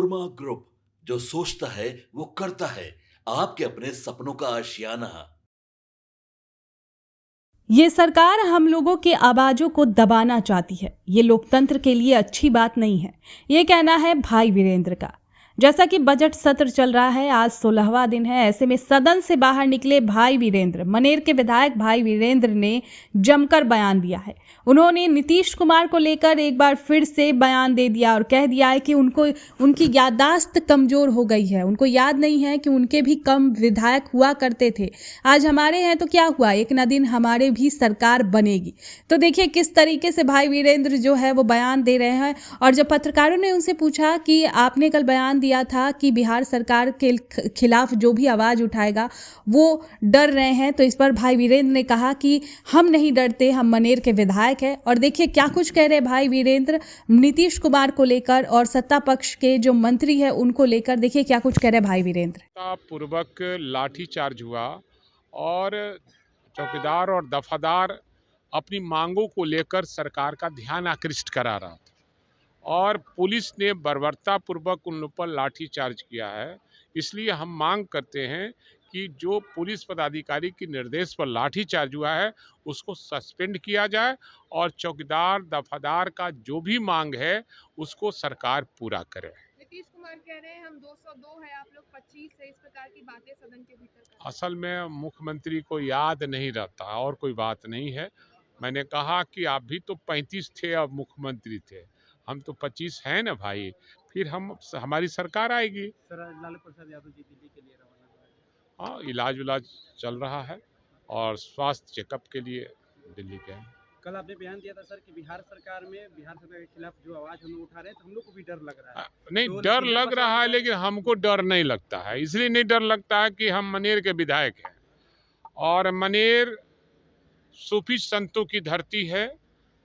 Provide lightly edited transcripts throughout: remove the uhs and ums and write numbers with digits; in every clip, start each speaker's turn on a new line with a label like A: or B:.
A: Korma group, जो सोचता है वो करता है। आपके अपने सपनों का आशियाना।
B: ये सरकार हम लोगों की आवाजों को दबाना चाहती है। ये लोकतंत्र के लिए अच्छी बात नहीं है। ये कहना है भाई वीरेंद्र का। जैसा कि बजट सत्र चल रहा है, आज 16वां दिन है। ऐसे में सदन से बाहर निकले भाई वीरेंद्र, मनेर के विधायक भाई वीरेंद्र ने जमकर बयान दिया है। उन्होंने नीतीश कुमार को लेकर एक बार फिर से बयान दे दिया और कह दिया है कि उनकी याददाश्त कमजोर हो गई है। उनको याद नहीं है कि उनके भी कम विधायक हुआ करते थे। आज हमारे हैं तो क्या हुआ, एक ना दिन हमारे भी सरकार बनेगी। तो देखिए किस तरीके से भाई वीरेंद्र जो है वो बयान दे रहे हैं। और जब पत्रकारों ने उनसे पूछा कि आपने कल बयान दिया था कि बिहार सरकार के खिलाफ जो भी आवाज उठाएगा वो डर रहे हैं, तो इस पर भाई वीरेंद्र ने कहा कि हम नहीं डरते, हम मनेर के विधायक हैं। और देखिए क्या कुछ कह रहे भाई वीरेंद्र नीतीश कुमार को लेकर और सत्ता पक्ष के जो मंत्री है उनको लेकर। देखिए क्या कुछ कह रहे भाई वीरेंद्र।
C: पूर्वक लाठीचार्ज हुआ और चौकीदार और दफादार अपनी मांगों को लेकर सरकार का ध्यान आकृष्ट करा रहा था और पुलिस ने बर्बरतापूर्वक उन लोग पर लाठीचार्ज किया है। इसलिए हम मांग करते हैं कि जो पुलिस पदाधिकारी के निर्देश पर लाठीचार्ज हुआ है उसको सस्पेंड किया जाए और चौकीदार दफादार का जो भी मांग है उसको सरकार पूरा करे।
D: नीतीश कुमार कह रहे हैं हम 202 है, आप लोग 25 है, इस प्रकार की बातें सदन के भीतर कर रहे हैं।
C: असल में मुख्यमंत्री को याद नहीं रहता और कोई बात नहीं है। मैंने कहा कि आप भी तो 35 थे अब मुख्यमंत्री थे, हम तो 25 हैं ना भाई। फिर हमारी सरकार आएगी।
E: सर लालू प्रसाद यादव जी दिल्ली के लिए रवाना हुए हैं।
C: हाँ, इलाज चल रहा है और स्वास्थ्य चेकअप के लिए दिल्ली गए हैं।
E: कल आपने बयान दिया था सर कि बिहार सरकार के खिलाफ जो आवाज हम लोग उठा रहे हैं तो हम लोग को भी डर लग रहा है।
C: नहीं,
E: तो
C: डर लग रहा है लेकिन हमको डर नहीं लगता है। इसलिए नहीं डर लगता है कि हम मनेर के विधायक हैं और मनेर सूफी संतों की धरती है।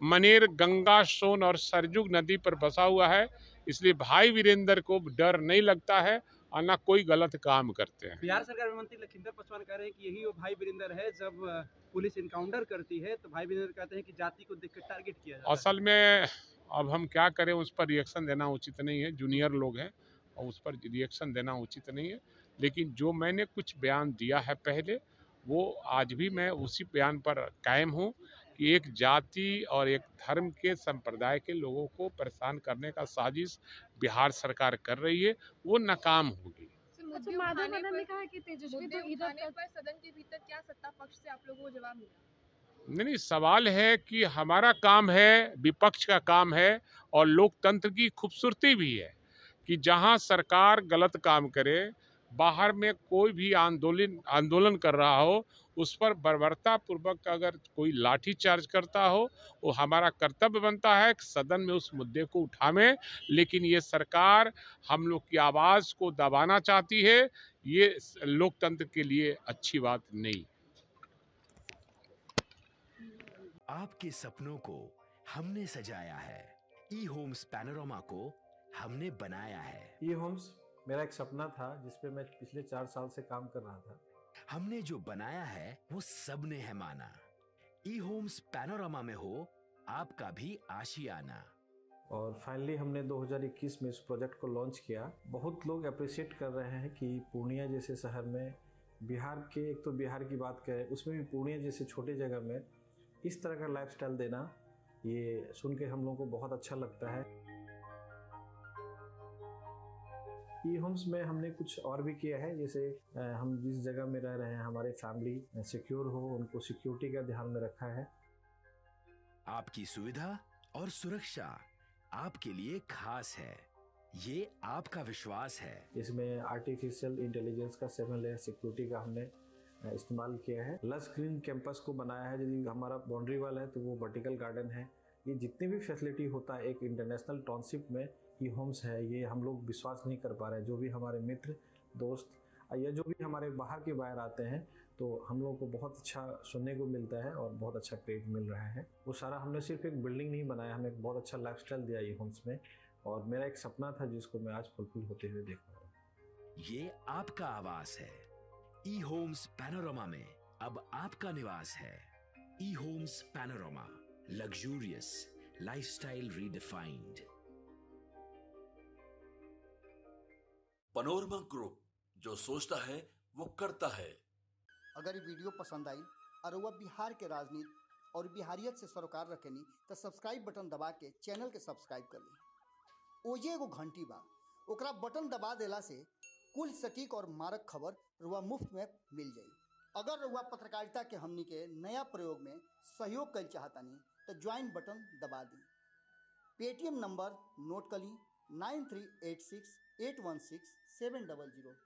C: मनेर गंगा, सोन और सरजुग नदी पर बसा हुआ है। इसलिए भाई वीरेंद्र को डर नहीं लगता है और ना कोई गलत काम करते हैं।
E: बिहार सरकार में मंत्री लखिंदर पासवान कह रहे हैं कि यही वो भाई वीरेंद्र है, जब पुलिस इनकाउंटर करती है तो भाई वीरेंद्र कहते हैं कि जाति को देखकर टारगेट किया जाता है।
C: असल में अब हम क्या करें, उस पर रिएक्शन देना उचित नहीं है। जूनियर लोग हैं और उस पर रिएक्शन देना उचित नहीं है। लेकिन जो मैंने कुछ बयान दिया है पहले, वो आज भी मैं उसी बयान पर कायम हूँ कि एक जाति और एक धर्म के संप्रदाय के लोगों को परेशान करने का साजिश बिहार सरकार कर रही है, वो नाकाम होगी।
D: मुद्दे उठाने पर सदन के भीतर क्या सत्ता पक्ष से आप लोगों को जवाब मिला?
C: नहीं, सवाल है कि हमारा काम है, विपक्ष का काम है और लोकतंत्र की खूबसूरती भी है कि जहां सरकार गलत काम करे, बाहर में कोई भी आंदोलन कर रहा हो, उस पर बर्बरतापूर्वक अगर कोई लाठीचार्ज करता हो, वो हमारा कर्तव्य बनता है कि सदन में उस मुद्दे को उठावें। लेकिन ये सरकार हम लोग की आवाज़ को दबाना चाहती है, ये लोकतंत्र के लिए अच्छी बात नहीं।
F: आपके सपनों को हमने सजाया है, ई होम्स पैनोरमा को हमने बनाया है।
G: ई होम्स मेरा एक सपना था जिस पे मैं पिछले 4 साल से काम कर रहा था।
F: हमने जो बनाया है वो सबने है माना। ई होम्स पैनोरमा में हो आपका भी आशियाना।
G: और फाइनली हमने 2021 में इस प्रोजेक्ट को लॉन्च किया। बहुत लोग अप्रिशिएट कर रहे हैं कि पूर्णिया जैसे शहर में, बिहार के, एक तो बिहार की बात करें उसमें भी पूर्णिया जैसे छोटे जगह में इस तरह का लाइफस्टाइल देना, ये सुन के हम लोगों को बहुत अच्छा लगता है। ई होम्स में हमने कुछ और भी किया है, जैसे हम जिस जगह में रह रहे हैं हमारे फैमिली सिक्योर हो, उनको सिक्योरिटी का ध्यान में रखा है।
F: आपकी सुविधा और सुरक्षा आपके लिए खास है, ये आपका विश्वास है।
G: इसमें आर्टिफिशियल इंटेलिजेंस का 7 लेयर सिक्योरिटी का हमने इस्तेमाल किया है। लस ग्रीन कैंपस को बनाया है। यदि हमारा बाउंड्री वाल है तो वो वर्टिकल गार्डन है। ये जितनी भी फैसिलिटी होता है एक इंटरनेशनल टाउनशिप में ई होम्स है, ये हम लोग विश्वास नहीं कर पा रहे हैं। जो भी हमारे मित्र, दोस्त या जो भी हमारे बाहर के बाहर आते हैं तो हम लोगों को बहुत अच्छा सुनने को मिलता है और बहुत अच्छा क्रेडिट मिल रहा है। वो सारा हमने सिर्फ एक बिल्डिंग नहीं बनाया, हमें एक बहुत अच्छा लाइफस्टाइल दिया ई होम्स में, और मेरा एक सपना था जिसको मैं आज फुलफिल होते हुए देख रहा हूँ।
F: ये आपका आवास है। ई होम्स पैनोरमा में अब आपका निवास है। E Homes Panorama, luxurious lifestyle redefined.
A: Panorama group, जो सोचता है वो करता है।
H: अगर ये वीडियो पसंद आई और वह बिहार के राजनीति और बिहारियत से सरोकार रखेनी तो सब्सक्राइब बटन दबा के चैनल के सब्सक्राइब कर ली। ओजे एगो घंटी बा, ओकरा बटन दबा देला से कुल सटीक और मारक खबर रुआ मुफ्त में मिल जाई। अगर रुआ पत्रकारिता के हमनी के नया प्रयोग में सहयोग कर चाहतानी तो ज्वाइन बटन दबा दी। पेटीएम नंबर नोट कर ली 9386816700।